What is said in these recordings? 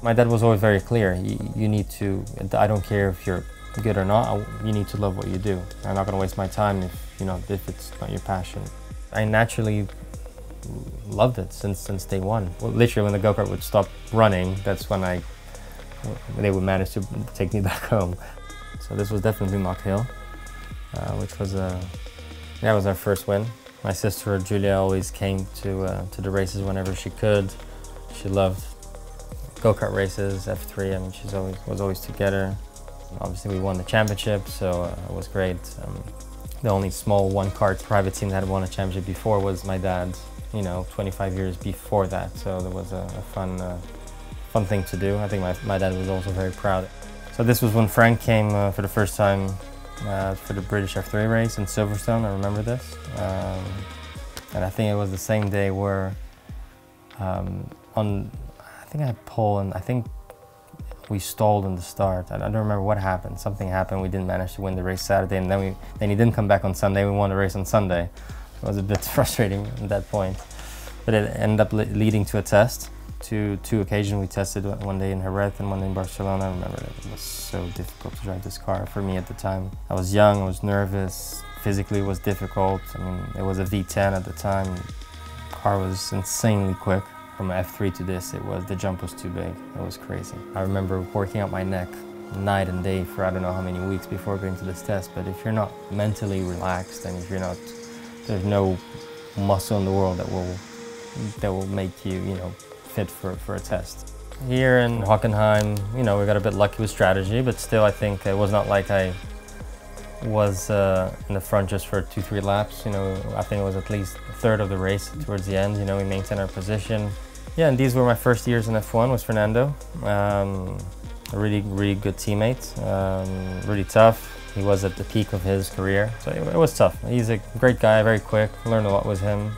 My dad was always very clear. You need to, I don't care if you're good or not, you need to love what you do. I'm not going to waste my time if it's not your passion. I naturally loved it since day one. Well, literally when the go-kart would stop running, that's when they would manage to take me back home. So this was definitely Mock Hill, which was was our first win. My sister Julia always came to the races whenever she could. She loved go-kart races, F3. I mean, was always together. Obviously, we won the championship, so it was great. The only small one-kart private team that had won a championship before was my dad's. 25 years before that. So there was a fun thing to do. I think my dad was also very proud. So this was when Frank came for the first time for the British F3 race in Silverstone. I remember this. And I think it was the same day where I think I had pole, and I think we stalled in the start. I don't remember what happened. Something happened. We didn't manage to win the race Saturday, and then he didn't come back on Sunday. We won the race on Sunday. It was a bit frustrating at that point, but it ended up leading to a test. Two occasions we tested, one day in Jerez and one day in Barcelona. I remember it was so difficult to drive this car for me at the time. I was young, I was nervous, physically it was difficult. I mean, it was a V10 at the time. The car was insanely quick. From F3 to this, the jump was too big. It was crazy. I remember working out my neck night and day for I don't know how many weeks before going to this test, but if you're not mentally relaxed and if you're not, there's no muscle in the world that will make you, fit for a test. Here in Hockenheim, we got a bit lucky with strategy, but still I think it was not like I was in the front just for 2-3 laps. I think it was at least a third of the race towards the end. We maintained our position. Yeah, and these were my first years in F1 with Fernando. A really good teammate, really tough. He was at the peak of his career, so it was tough. He's a great guy, very quick. Learned a lot with him.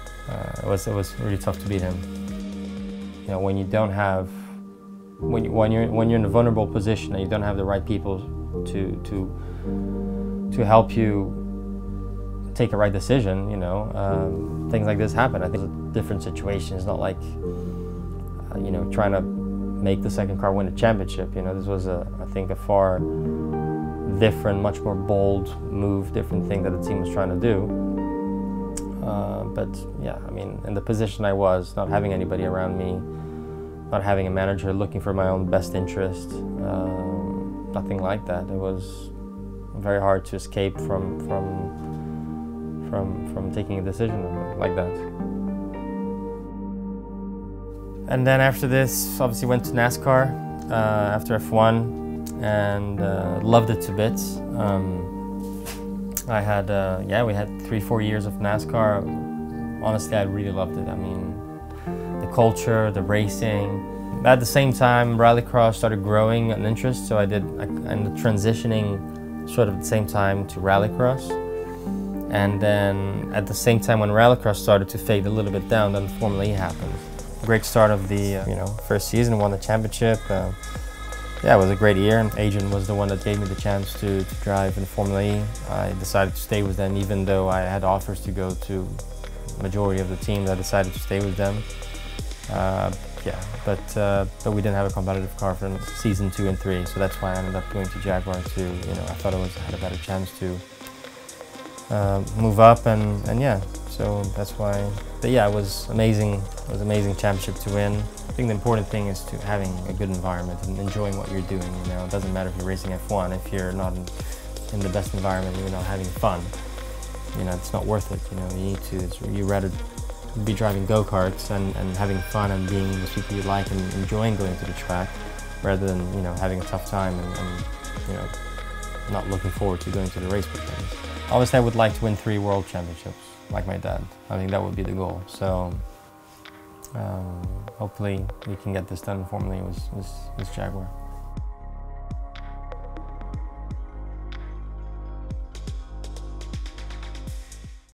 It was really tough to beat him. When you don't have, when you're in a vulnerable position and you don't have the right people to help you take a right decision, things like this happen. I think it's a different situation. It's not like trying to make the second car win a championship. This was I think a far different, much more bold move, different thing that the team was trying to do. But yeah, I mean, in the position I was, not having anybody around me, not having a manager looking for my own best interest, nothing like that. It was very hard to escape from taking a decision like that. And then after this, obviously went to NASCAR after F1. And loved it to bits. I had, we had 3-4 years of NASCAR. Honestly, I really loved it. I mean, the culture, the racing. At the same time, rallycross started growing in interest, so I ended up transitioning sort of at the same time to rallycross. And then at the same time when rallycross started to fade a little bit down, then Formula E happened. Great start of the first season, won the championship. Yeah, it was a great year, and Adrian was the one that gave me the chance to drive in Formula E. I decided to stay with them, even though I had offers to go to the majority of the teams. I decided to stay with them. But we didn't have a competitive car for season 2 and 3, so that's why I ended up going to Jaguar too. I thought I had a better chance to move up, and yeah, so that's why. But yeah, it was amazing. It was an amazing championship to win. I think the important thing is having a good environment and enjoying what you're doing. It doesn't matter if you're racing F1 if you're not in the best environment, you're not having fun. It's not worth it. You'd rather be driving go-karts and having fun and being with people you like and enjoying going to the track, rather than having a tough time and not looking forward to going to the race weekends. Obviously, I would like to win 3 world championships, like my dad. I think that would be the goal. So. Hopefully we can get this done in Formula E with Jaguar.